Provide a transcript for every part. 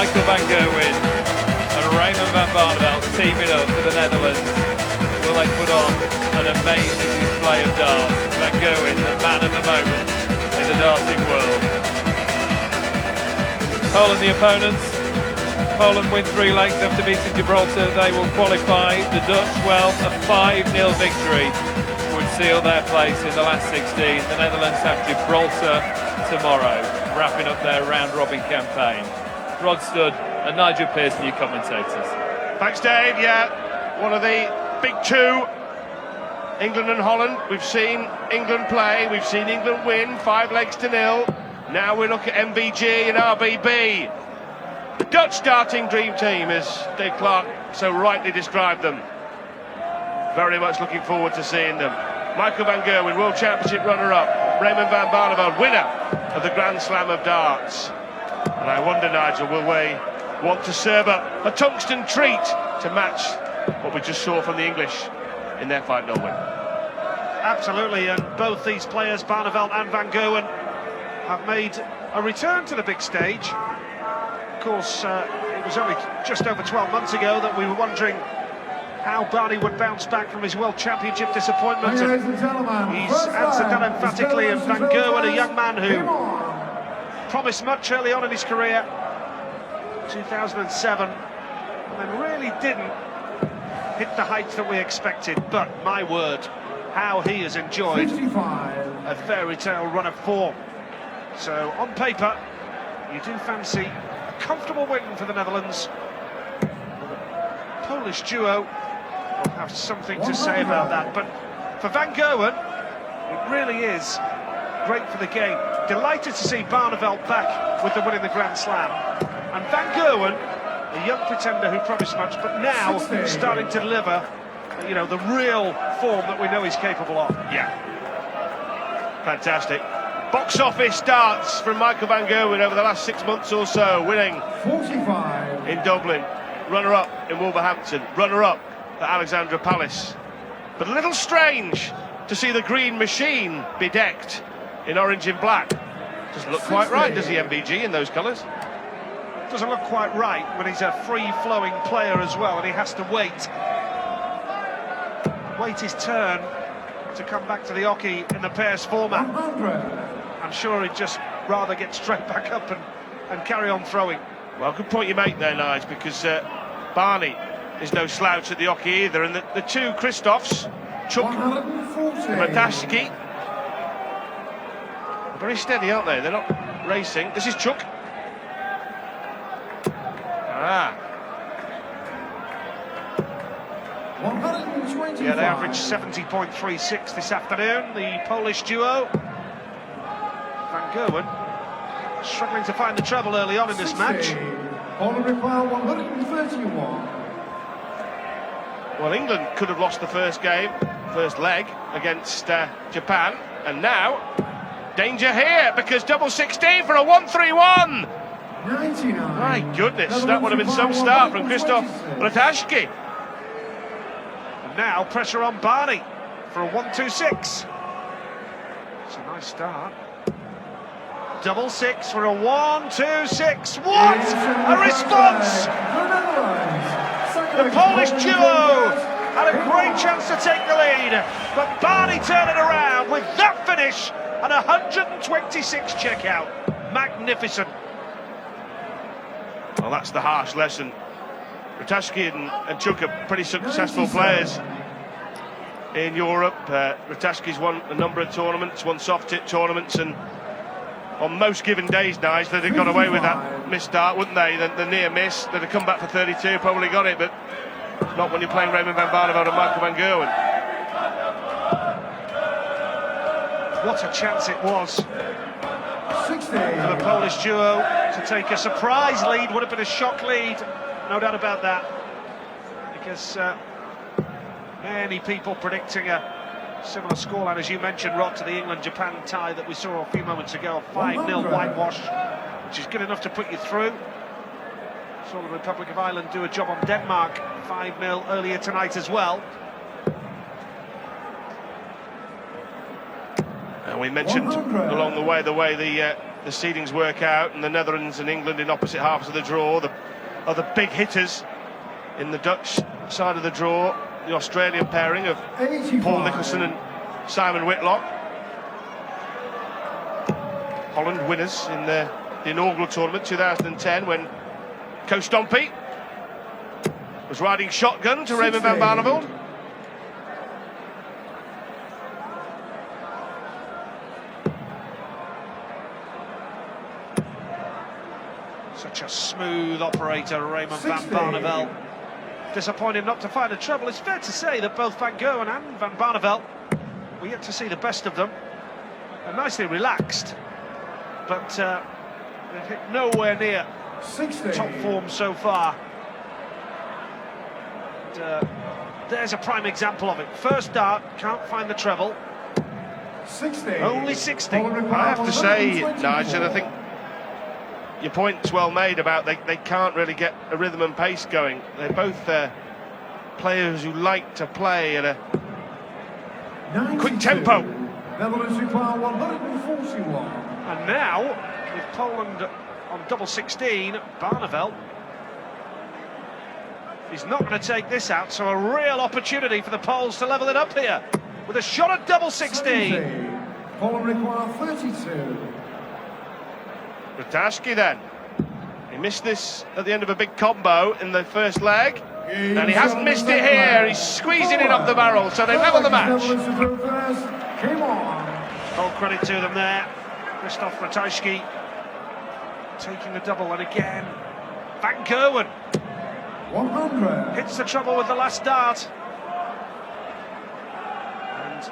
Michael van Gerwen and Raymond van Barneveld teaming up for the Netherlands. Will they put on an amazing display of darts? Van Gerwen, the man of the moment in the darting world. Poland the opponents. Poland win 3 legs after beating Gibraltar. They will qualify. The Dutch, well, a 5-0 victory would seal their place in the last 16. The Netherlands have Gibraltar tomorrow, wrapping up their round-robin campaign. Rod Studd and Nigel Pearson, your commentators. Thanks, Dave. Yeah, one of the big two, England and Holland. We've seen England play, we've seen England win 5 legs to 0. Now we look at MVG and RBB. The Dutch darting dream team, as Dave Clark so rightly described them. Very much looking forward to seeing them. Michael van Gerwen, World Championship runner-up. Raymond van Barneveld, winner of the Grand Slam of darts. And I wonder, Nigel, will they want to serve up a tungsten treat to match what we just saw from the English in their 5-0 win? Absolutely, and both these players, Barneveld and van Gerwen, have made a return to the big stage. Of course, it was only just over 12 months ago that we were wondering how Barney would bounce back from his World Championship disappointment. And he's answered that emphatically, and van Gerwen, a young man who promised much early on in his career, 2007, and then really didn't hit the heights that we expected. But my word, how he has enjoyed a fairy tale run of form. So on paper, you do fancy a comfortable win for the Netherlands. The Polish duo will have something to say about that. But for van Gerwen, it really is great for the game. Delighted to see Barneveld back with the win in the Grand Slam. And van Gerwen, a young pretender who promised much, but now starting to deliver, you know, the real form that we know he's capable of. Yeah. Fantastic. Box office darts from Michael van Gerwen over the last 6 months or so, winning 45 in Dublin, runner-up in Wolverhampton, runner-up at Alexandra Palace. But a little strange to see the green machine bedecked in orange and black. Doesn't look quite right, does the MVG in those colours? Doesn't look quite right when he's a free-flowing player as well, and he has to wait his turn to come back to the hockey in the pairs format. 100. I'm sure he'd just rather get straight back up and carry on throwing. Well, good point you make there, Nige, because Barney is no slouch at the hockey either, and the two Christophs, Kciuk and Ratajski, very steady, aren't they? They're not racing. This is Kciuk. Yeah, they averaged 70.36 this afternoon, the Polish duo. Van Gerwen struggling to find the treble early on in this match. Poland require 131. Well, England could have lost the first leg against Japan, and now danger here because double 16 for a 1-3-1. 99. My goodness, that would have been some start from Krzysztof Ratajski. And now pressure on Barney for a 1-2-6. It's a nice start. Double 6 for a 1-2-6. What a response! The Polish duo had a great chance to take the lead, but Barney turned it around with that finish and 126 checkout. Magnificent. Well, that's the harsh lesson. Ratajski and Kciuk are pretty successful players in Europe. Ratajski's won a number of tournaments, won soft tip tournaments, and on most given days, Nige, they'd have got away with that missed start, wouldn't they? The near miss, they'd have come back for 32, probably got it, but not when you're playing Raymond van Barneveld and Michael van Gerwen. What a chance it was 60. for the Polish duo to take a surprise lead. Would have been a shock lead, no doubt about that, because many people predicting a similar scoreline, as you mentioned, Rod, to the England-Japan tie that we saw a few moments ago, a 5-0 whitewash, which is good enough to put you through. Saw the Republic of Ireland do a job on Denmark 5-0 earlier tonight as well. And we mentioned along the way the the seedings work out, and the Netherlands and England in opposite halves of the draw. The other big hitters in the Dutch side of the draw, the Australian pairing of 85. Paul Nicholson and Simon Whitlock. Holland winners in the inaugural tournament 2010 when Kciuk was riding shotgun to Raymond van 16. Barneveld. Such a smooth operator, Raymond van 16. Barneveld. Disappointed not to find a treble. It's fair to say that both Van Gerwen and Van Barneveld, we're yet to see the best of them. They're nicely relaxed, but they've hit nowhere near 60. top form so far. And, there's a prime example of it. First dart, can't find the treble. 60. Only 60. I have to say, Nigel, I think your point's well made about they can't really get a rhythm and pace going. They're both players who like to play at a 92. quick tempo. Netherlands require 141. And now, with Poland on double 16, Barneveld is not going to take this out, so a real opportunity for the Poles to level it up here with a shot at double 16. 70. Poland require 32. Ratajski then. He missed this at the end of a big combo in the first leg. And he hasn't missed it here. He's squeezing it up the barrel, so they level the match. Came on. Full credit to them there. Christoph Ratajski taking the double, and again, Van Gerwen 100. hits the trouble with the last dart. And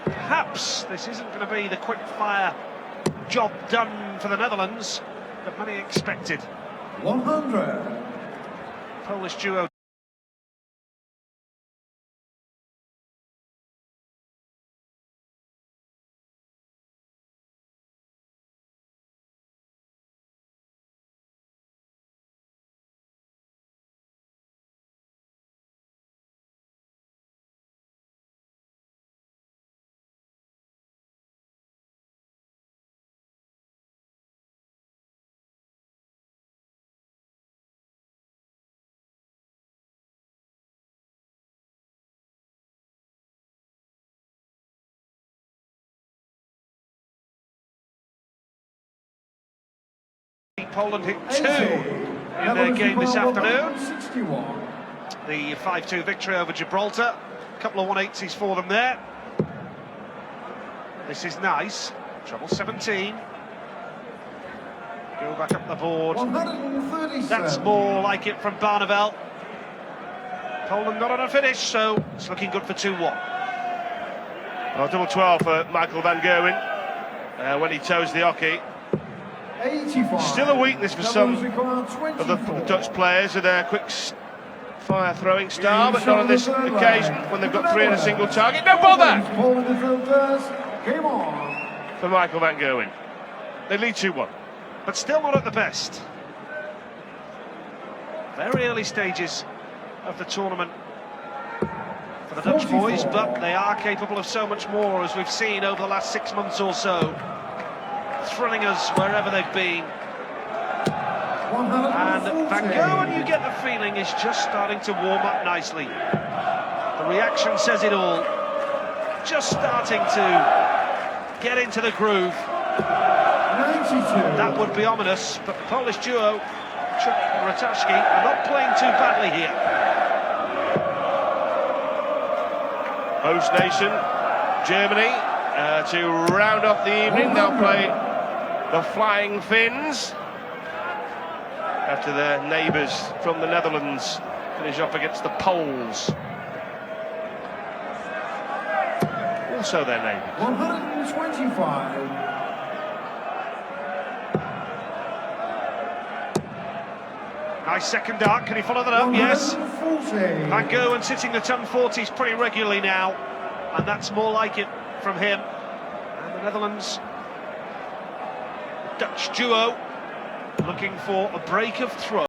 perhaps this isn't going to be the quick fire job done for the Netherlands that many expected. 100. Polish duo. Poland hit 2 in their game this afternoon. 61. The 5-2 victory over Gibraltar. A couple of 180s for them there. This is nice. Treble 17. Go back up the board. 137. That's more like it from Barneveld. Poland not on a finish, so it's looking good for 2-1. Well, double 12 for Michael van Gerwen when he toes the hockey. 85. Still a weakness for some Netherlands require of the 24. Dutch players with their quick fire throwing style, but not on this occasion when they've got 3 in a single target. No bother Poland is through first. Came on. for Michael van Gerwen. They lead 2-1. But still not at the best. Very early stages of the tournament for the Dutch 44. boys, but they are capable of so much more, as we've seen over the last 6 months or so. Thrilling us wherever they've been. And Van Gerwen, you get the feeling, is just starting to warm up nicely. The reaction says it all. Just starting to get into the groove. 92. That would be ominous, but the Polish duo, Kciuk and Ratajski, are not playing too badly here. Host nation, Germany, to round off the evening. They'll play the Flying Finns after their neighbours from the Netherlands finish up against the Poles. Also their neighbours. 125. Nice second dart, can he follow that up? Yes. 140. Van Gerwen sitting the ton 40s pretty regularly now, and that's more like it from him. And the Netherlands, Dutch duo, looking for a break of throw.